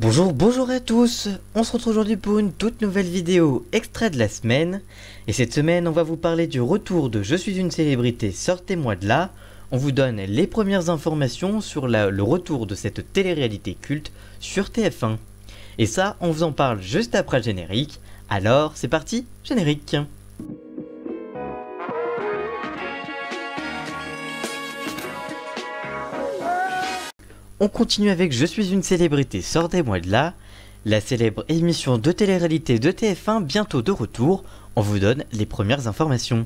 Bonjour à tous. On se retrouve aujourd'hui pour une toute nouvelle vidéo extrait de la semaine. Et cette semaine, on va vous parler du retour de Je suis une célébrité, sortez-moi de là. On vous donne les premières informations sur le retour de cette télé-réalité culte sur TF1. Et ça, on vous en parle juste après le générique. Alors, c'est parti, générique. On continue avec Je suis une célébrité, sortez-moi de là. La célèbre émission de télé-réalité de TF1 bientôt de retour, on vous donne les premières informations.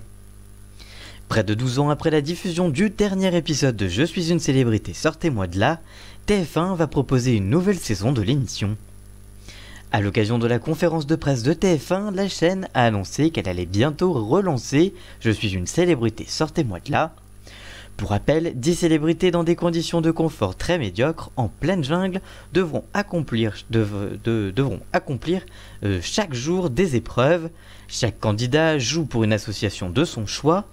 Près de 12 ans après la diffusion du dernier épisode de Je suis une célébrité, sortez-moi de là, TF1 va proposer une nouvelle saison de l'émission. A l'occasion de la conférence de presse de TF1, la chaîne a annoncé qu'elle allait bientôt relancer Je suis une célébrité, sortez-moi de là. Pour rappel, 10 célébrités dans des conditions de confort très médiocres, en pleine jungle, devront accomplir chaque jour des épreuves. Chaque candidat joue pour une association de son choix.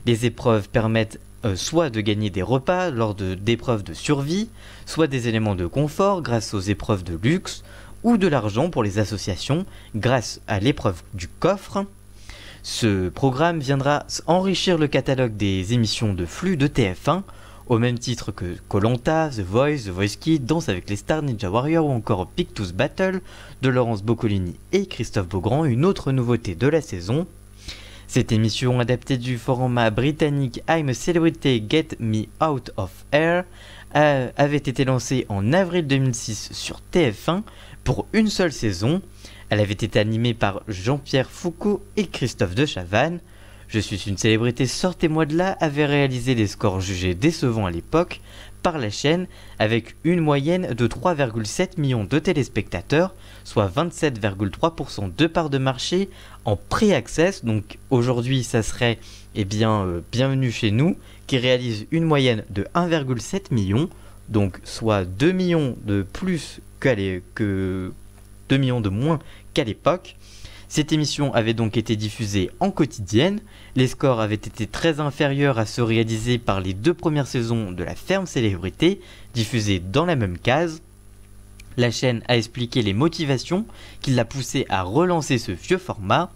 Les épreuves permettent soit de gagner des repas lors d'épreuves de survie, soit des éléments de confort grâce aux épreuves de luxe, ou de l'argent pour les associations grâce à l'épreuve du coffre. Ce programme viendra enrichir le catalogue des émissions de flux de TF1, au même titre que Koh-Lanta, The Voice Kids, Danse avec les stars, Ninja Warrior ou encore Pictus Battle de Laurence Boccolini et Christophe Beaugrand, une autre nouveauté de la saison. Cette émission adaptée du format britannique I'm a Celebrity Get Me Out of Air avait été lancée en avril 2006 sur TF1 pour une seule saison. Elle avait été animée par Jean-Pierre Foucault et Christophe de Chavannes. Je suis une célébrité, sortez-moi de là avait réalisé des scores jugés décevants à l'époque par la chaîne avec une moyenne de 3,7 millions de téléspectateurs, soit 27,3% de part de marché en pré-access. Donc aujourd'hui ça serait bienvenue chez nous, qui réalise une moyenne de 1,7 million, donc soit 2 millions de plus que 2 millions de moins qu'à l'époque. Cette émission avait donc été diffusée en quotidienne. Les scores avaient été très inférieurs à ceux réalisés par les 2 premières saisons de La Ferme Célébrité, diffusées dans la même case. La chaîne a expliqué les motivations qui l'a poussé à relancer ce vieux format.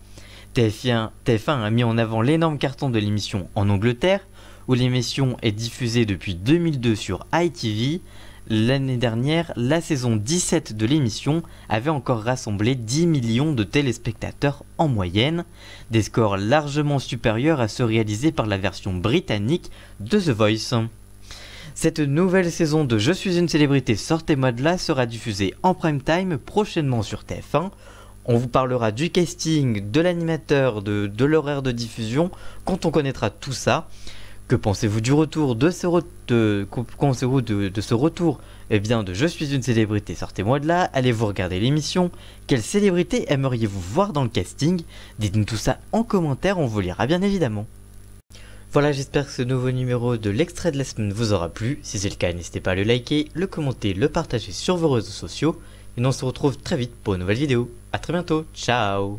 TF1 a mis en avant l'énorme carton de l'émission en Angleterre, où l'émission est diffusée depuis 2002 sur ITV. L'année dernière, la saison 17 de l'émission avait encore rassemblé 10 millions de téléspectateurs en moyenne, des scores largement supérieurs à ceux réalisés par la version britannique de The Voice. Cette nouvelle saison de Je suis une célébrité, sortez-moi de là sera diffusée en prime time prochainement sur TF1. On vous parlera du casting, de l'animateur, de l'horaire de diffusion quand on connaîtra tout ça. Que pensez-vous du retour de ce retour de Je suis une célébrité, sortez-moi de là, allez-vous regarder l'émission? Quelle célébrité aimeriez-vous voir dans le casting? Dites-nous tout ça en commentaire, on vous lira bien évidemment. Voilà, j'espère que ce nouveau numéro de l'extrait de la semaine vous aura plu. Si c'est le cas, n'hésitez pas à le liker, le commenter, le partager sur vos réseaux sociaux. Et on se retrouve très vite pour une nouvelle vidéo. A très bientôt, ciao!